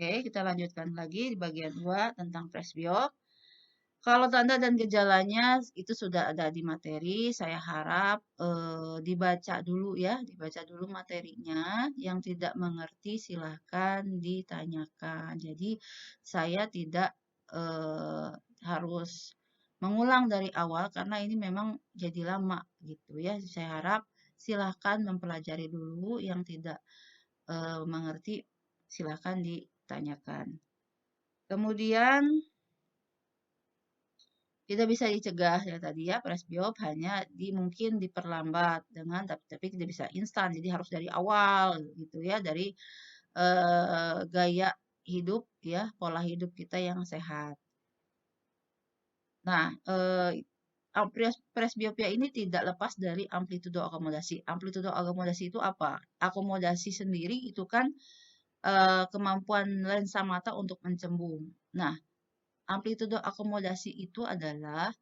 Oke, kita lanjutkan lagi di bagian 2 tentang presbiop. Kalau tanda dan gejalanya itu sudah ada di materi, saya harap dibaca dulu ya, dibaca dulu materinya. Yang tidak mengerti silahkan ditanyakan. Jadi saya tidak harus mengulang dari awal karena ini memang jadi lama gitu ya. Saya harap silahkan mempelajari dulu, yang tidak mengerti silahkan ditanyakan. Kemudian tidak bisa dicegah ya tadi ya, presbiop hanya mungkin diperlambat dengan tapi tidak bisa instan, jadi harus dari awal gitu ya, dari gaya hidup ya, pola hidup kita yang sehat. Nah, presbiopia ini tidak lepas dari amplitudo akomodasi. Amplitudo akomodasi itu apa? Akomodasi sendiri itu kan kemampuan lensa mata untuk mencembung. Nah, amplitudo akomodasi itu adalah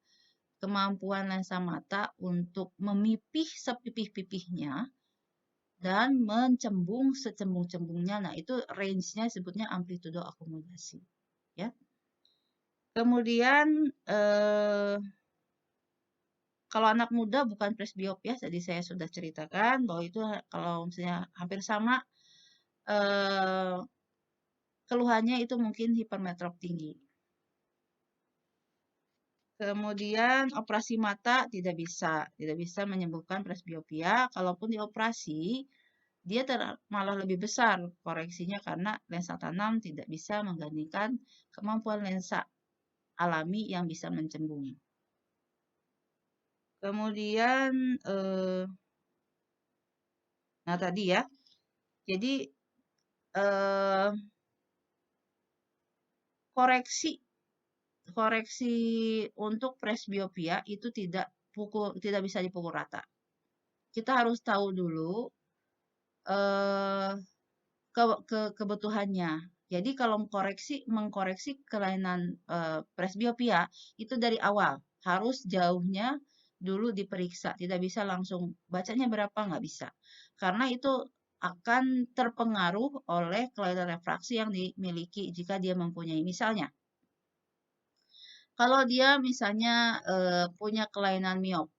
kemampuan lensa mata untuk memipih sepipih-pipihnya dan mencembung secembung-cembungnya. Nah, itu range-nya sebutnya amplitudo akomodasi. Ya. Kemudian kalau anak muda bukan presbiop ya, tadi saya sudah ceritakan bahwa itu kalau misalnya hampir sama keluhannya itu mungkin hipermetrop tinggi. Kemudian operasi mata tidak bisa menyembuhkan presbiopia. Kalaupun dioperasi, dia malah lebih besar koreksinya karena lensa tanam tidak bisa menggantikan kemampuan lensa alami yang bisa mencembung. Kemudian, nah tadi ya, jadi koreksi untuk presbiopia itu tidak bisa dipukul rata. Kita harus tahu dulu kebutuhannya. Jadi kalau mengkoreksi kelainan presbiopia itu dari awal harus jauhnya dulu diperiksa, tidak bisa langsung bacanya berapa, nggak bisa. Karena itu akan terpengaruh oleh kelainan refraksi yang dimiliki jika dia mempunyai. Misalnya, kalau dia misalnya punya kelainan miop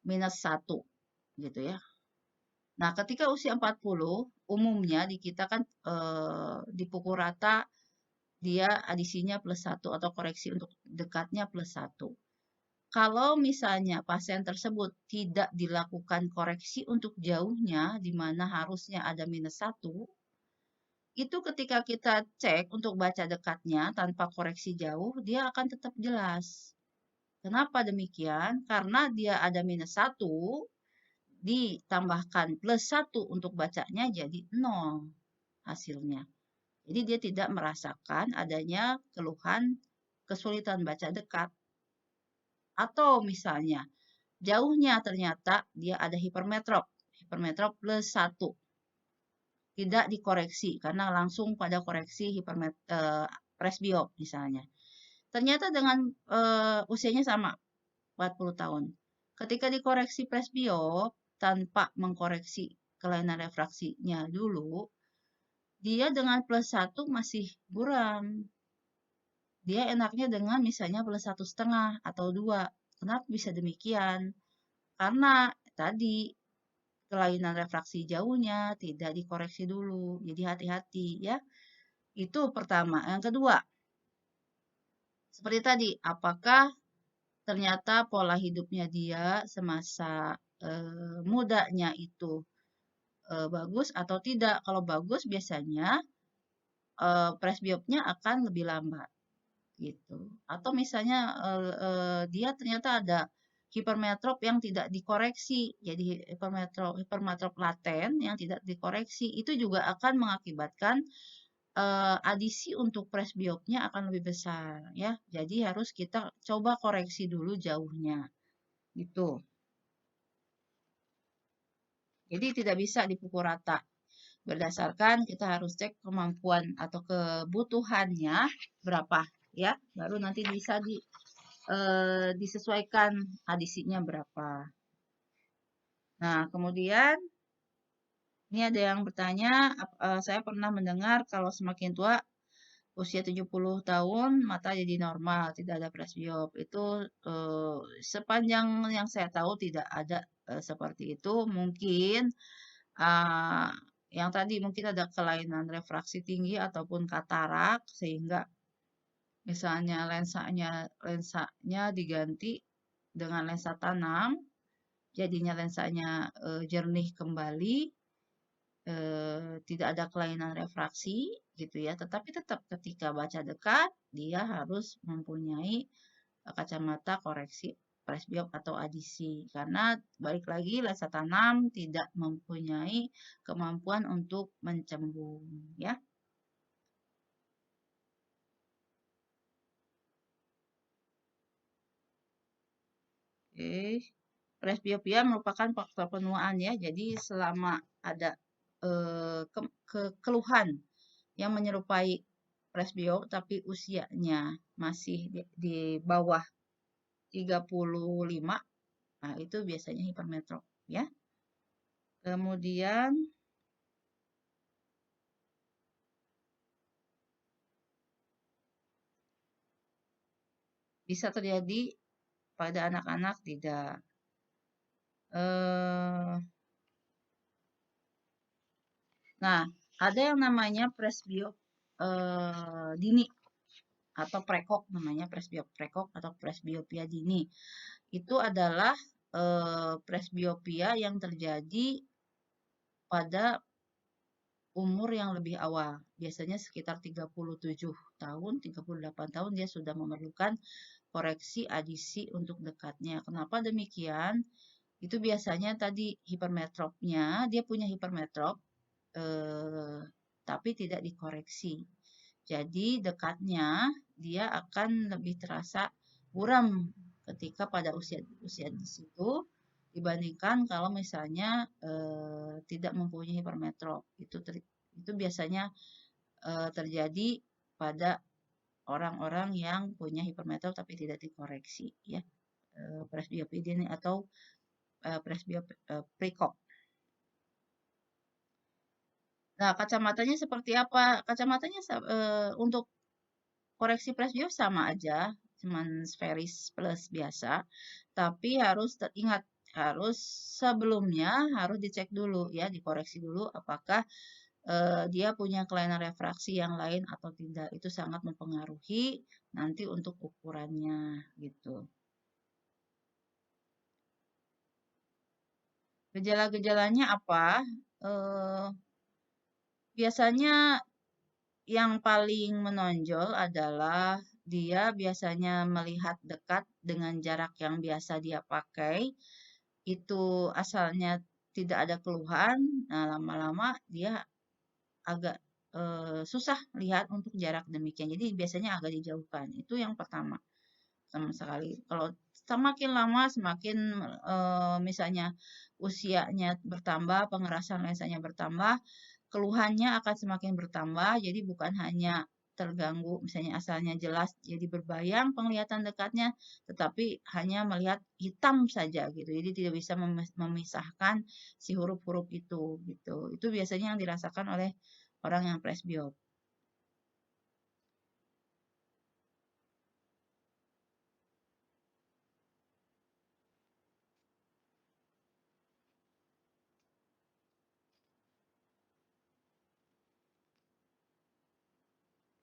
-1 gitu ya. Nah, ketika usia 40, umumnya di kita kan di pukul rata dia adisinya +1 atau koreksi untuk dekatnya +1. Kalau misalnya pasien tersebut tidak dilakukan koreksi untuk jauhnya, di mana harusnya ada -1, itu ketika kita cek untuk baca dekatnya tanpa koreksi jauh, dia akan tetap jelas. Kenapa demikian? Karena dia ada -1, ditambahkan +1 untuk bacanya jadi 0 hasilnya. Jadi dia tidak merasakan adanya keluhan kesulitan baca dekat. Atau misalnya jauhnya ternyata dia ada hipermetrop +1. Tidak dikoreksi karena langsung pada koreksi presbiop misalnya. Ternyata dengan usianya sama 40 tahun. Ketika dikoreksi presbiop tanpa mengkoreksi kelainan refraksinya dulu, dia dengan +1 masih buram. Dia enaknya dengan misalnya +1,5 atau 2. Kenapa bisa demikian? Karena tadi kelainan refraksi jauhnya tidak dikoreksi dulu. Jadi hati-hati ya. Itu pertama. Yang kedua, seperti tadi, apakah ternyata pola hidupnya dia semasa mudanya itu bagus atau tidak? Kalau bagus biasanya presbiopnya akan lebih lambat gitu. Atau misalnya dia ternyata ada hipermetrop yang tidak dikoreksi, jadi hipermetrop laten yang tidak dikoreksi, itu juga akan mengakibatkan adisi untuk presbiopnya akan lebih besar ya. Jadi harus kita coba koreksi dulu jauhnya gitu. Jadi tidak bisa dipukul rata. Berdasarkan kita harus cek kemampuan atau kebutuhannya berapa ya, baru nanti bisa disesuaikan adisinya berapa. Nah, kemudian Ini ada yang bertanya, saya pernah mendengar kalau semakin tua, usia 70 tahun, mata jadi normal, tidak ada presbiop. Itu sepanjang yang saya tahu tidak ada seperti itu. Mungkin uh, yang tadi mungkin ada kelainan refraksi tinggi ataupun katarak, sehingga misalnya lensanya diganti dengan lensa tanam, jadinya lensanya jernih kembali, tidak ada kelainan refraksi gitu ya, tetapi tetap ketika baca dekat dia harus mempunyai kacamata koreksi presbiop atau adisi, karena balik lagi lensa tanam tidak mempunyai kemampuan untuk mencembung ya. Oke. Presbiopia merupakan faktor penuaan ya. Jadi selama ada keluhan yang menyerupai presbiop tapi usianya masih di bawah 35, nah itu biasanya hipermetrop ya. Kemudian bisa terjadi pada anak-anak tidak. Nah, ada yang namanya presbiop dini atau prekok, namanya presbiop prekok atau presbiopia dini. Itu adalah presbiopia yang terjadi pada umur yang lebih awal. Biasanya sekitar 37 tahun, 38 tahun dia sudah memerlukan koreksi adisi untuk dekatnya. Kenapa demikian? Itu biasanya tadi hipermetropnya, dia punya hipermetrop, tapi tidak dikoreksi. Jadi dekatnya dia akan lebih terasa buram ketika pada usia di situ dibandingkan kalau misalnya tidak mempunyai hipermetrop. Itu biasanya terjadi pada orang-orang yang punya hipermetrop tapi tidak dikoreksi ya. Presbiopia ini atau presbiop prekop. Nah, kacamatanya seperti apa? Kacamatanya untuk koreksi presbiop sama aja, cuman sferis plus biasa. Tapi harus ingat, harus sebelumnya harus dicek dulu ya, dikoreksi dulu apakah dia punya kelainan refraksi yang lain atau tidak. Itu sangat mempengaruhi nanti untuk ukurannya gitu. Gejala-gejalanya apa? Biasanya yang paling menonjol adalah dia biasanya melihat dekat dengan jarak yang biasa dia pakai. Itu asalnya tidak ada keluhan, nah lama-lama dia agak susah lihat untuk jarak demikian. Jadi biasanya agak dijauhkan. Itu yang pertama. Sama sekali. Kalau semakin lama, semakin misalnya usianya bertambah, pengerasan lensanya bertambah, keluhannya akan semakin bertambah. Jadi bukan hanya terganggu, misalnya asalnya jelas jadi berbayang penglihatan dekatnya, tetapi hanya melihat hitam saja gitu. Jadi tidak bisa memisahkan si huruf-huruf itu gitu. Itu biasanya yang dirasakan oleh orang yang presbiop.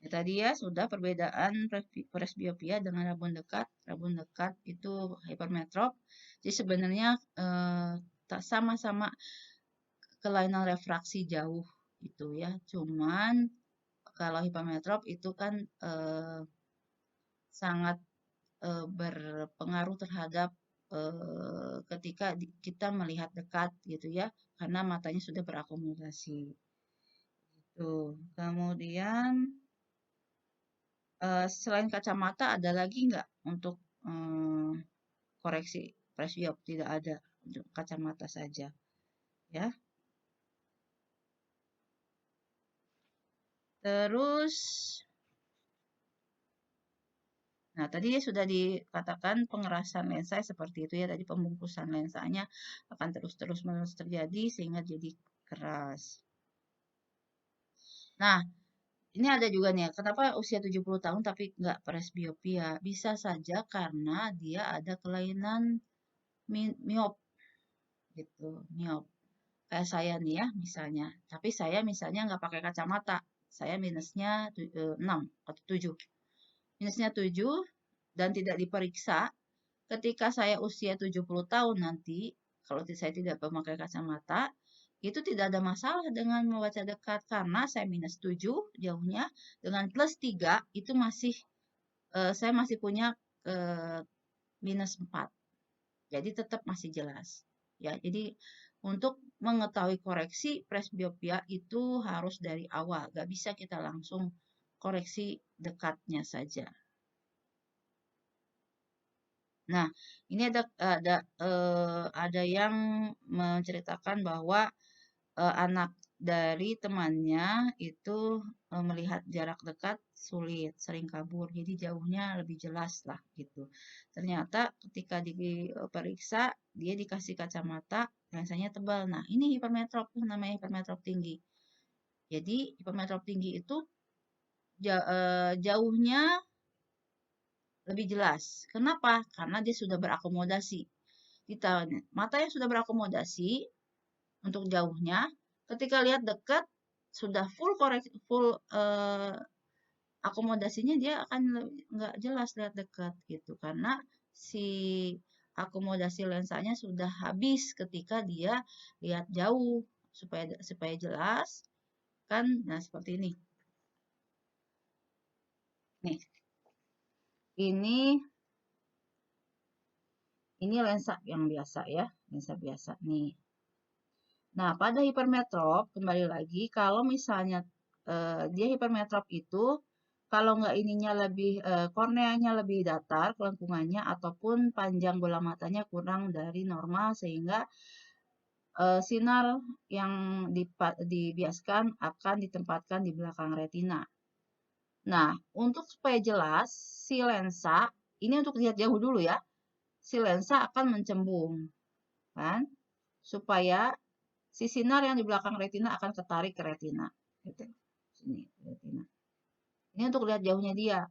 Ya, tadi ya sudah perbedaan presbiopia dengan rabun dekat. Rabun dekat itu hipermetrop. Jadi sebenarnya tak sama-sama kelainan refraksi jauh itu ya. Cuman kalau hipermetrop itu kan sangat berpengaruh terhadap ketika kita melihat dekat gitu ya, karena matanya sudah berakumulasi. Tuh. Kemudian selain kacamata ada lagi nggak untuk koreksi presbiop? Tidak ada, untuk kacamata saja ya. Terus, nah tadi ya sudah dikatakan pengerasan lensa seperti itu ya, tadi pembungkusan lensanya akan terus-terus menerus terjadi sehingga jadi keras. Nah, ini ada juga nih, kenapa usia 70 tahun tapi nggak presbiopia? Bisa saja karena dia ada kelainan miop gitu, miop. Kayak saya nih ya misalnya, tapi saya misalnya nggak pakai kacamata, saya minusnya 6 atau 7. Minusnya 7 dan tidak diperiksa, ketika saya usia 70 tahun nanti, kalau saya tidak memakai kacamata, itu tidak ada masalah dengan membaca dekat karena saya minus 7 jauhnya dengan plus 3 itu masih saya masih punya eh, minus 4. Jadi tetap masih jelas. Ya, jadi untuk mengetahui koreksi presbiopia itu harus dari awal, gak bisa kita langsung koreksi dekatnya saja. Nah, ini ada yang menceritakan bahwa anak dari temannya itu melihat jarak dekat sulit, sering kabur, jadi jauhnya lebih jelas lah gitu. Ternyata ketika diperiksa, dia dikasih kacamata, lensanya tebal. Nah, ini hipermetrop, namanya hipermetrop tinggi. Jadi hipermetrop tinggi itu jauhnya lebih jelas. Kenapa? Karena dia sudah berakomodasi. Kita mata yang sudah berakomodasi untuk jauhnya, ketika lihat dekat sudah full akomodasinya dia akan nggak jelas lihat dekat gitu karena si akomodasi lensanya sudah habis ketika dia lihat jauh supaya supaya jelas kan. Nah, seperti ini. Nih, ini lensa yang biasa ya, lensa biasa nih. Nah, pada hipermetrop, kembali lagi, kalau misalnya dia hipermetrop itu, kalau nggak ininya lebih, korneanya lebih datar kelengkungannya, ataupun panjang bola matanya kurang dari normal, sehingga sinar yang dibiaskan akan ditempatkan di belakang retina. Nah, untuk supaya jelas, si lensa, ini untuk lihat jauh dulu ya, si lensa akan mencembung, kan? Supaya si sinar yang di belakang retina akan ketarik ke retina. Gitu. Sini, retina. Ini untuk lihat jauhnya dia.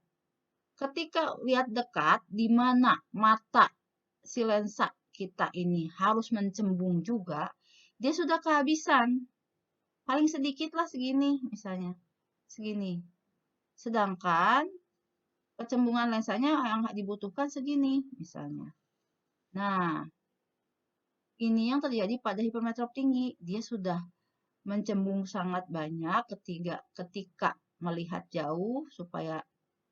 Ketika lihat dekat, di mana mata si lensa kita ini harus mencembung juga, dia sudah kehabisan. Paling sedikit lah segini, misalnya. Segini. Sedangkan kecembungan lensanya yang dibutuhkan segini, misalnya. Nah, ini yang terjadi pada hipermetrop tinggi. Dia sudah mencembung sangat banyak ketika melihat jauh supaya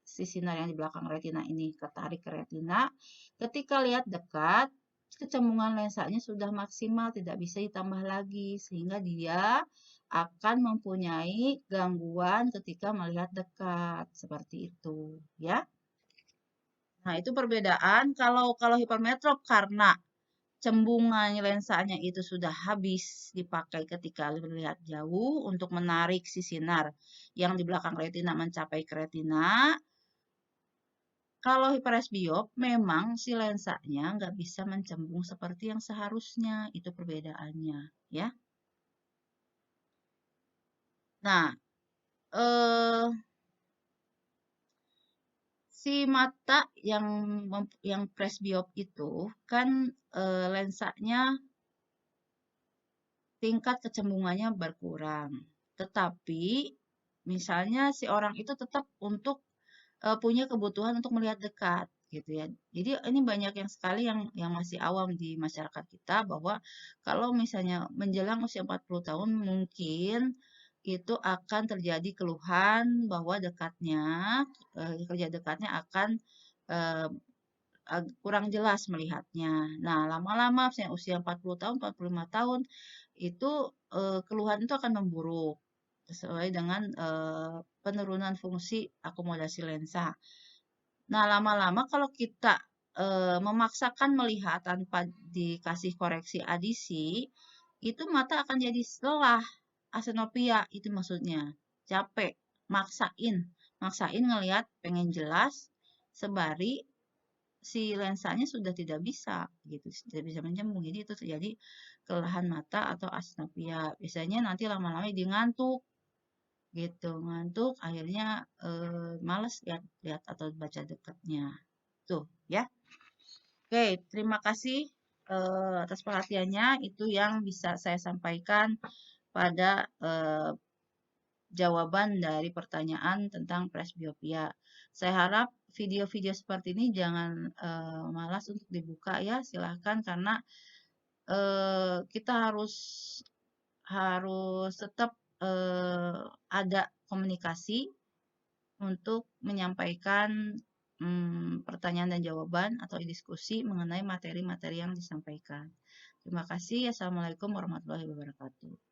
si sinar yang di belakang retina ini ketarik ke retina. Ketika lihat dekat, kecembungan lensanya sudah maksimal, tidak bisa ditambah lagi sehingga dia akan mempunyai gangguan ketika melihat dekat seperti itu, ya. Nah, itu perbedaan kalau hipermetrop karena cembungan lensanya itu sudah habis dipakai ketika melihat jauh untuk menarik si sinar yang di belakang retina mencapai ke retina. Kalau hiperesbiop, memang si lensanya nggak bisa mencembung seperti yang seharusnya. Itu perbedaannya, ya. Nah, eh, si mata yang presbiop itu kan lensanya tingkat kecembungannya berkurang. Tetapi misalnya si orang itu tetap untuk punya kebutuhan untuk melihat dekat gitu ya. Jadi ini banyak yang sekali yang masih awam di masyarakat kita bahwa kalau misalnya menjelang usia 40 tahun mungkin itu akan terjadi keluhan bahwa kerja dekatnya akan eh, kurang jelas melihatnya. Nah, lama-lama misalnya usia 40 tahun, 45 tahun itu keluhan itu akan memburuk sesuai dengan penurunan fungsi akomodasi lensa. Nah, lama-lama kalau kita memaksakan melihat tanpa dikasih koreksi adisi, itu mata akan jadi lelah, asenopia itu maksudnya. Capek, maksain ngelihat pengen jelas, sebari si lensanya sudah tidak bisa gitu, tidak bisa menyambung. Jadi itu terjadi kelelahan mata atau asnopia. Biasanya nanti lama-lama dia ngantuk gitu, ngantuk akhirnya males lihat atau baca dekatnya. Tuh ya. Oke, terima kasih atas perhatiannya. Itu yang bisa saya sampaikan pada jawaban dari pertanyaan tentang presbiopia. Saya harap video-video seperti ini jangan malas untuk dibuka ya, silahkan karena kita harus harus tetap ada komunikasi untuk menyampaikan pertanyaan dan jawaban atau diskusi mengenai materi-materi yang disampaikan. Terima kasih. Assalamualaikum warahmatullahi wabarakatuh.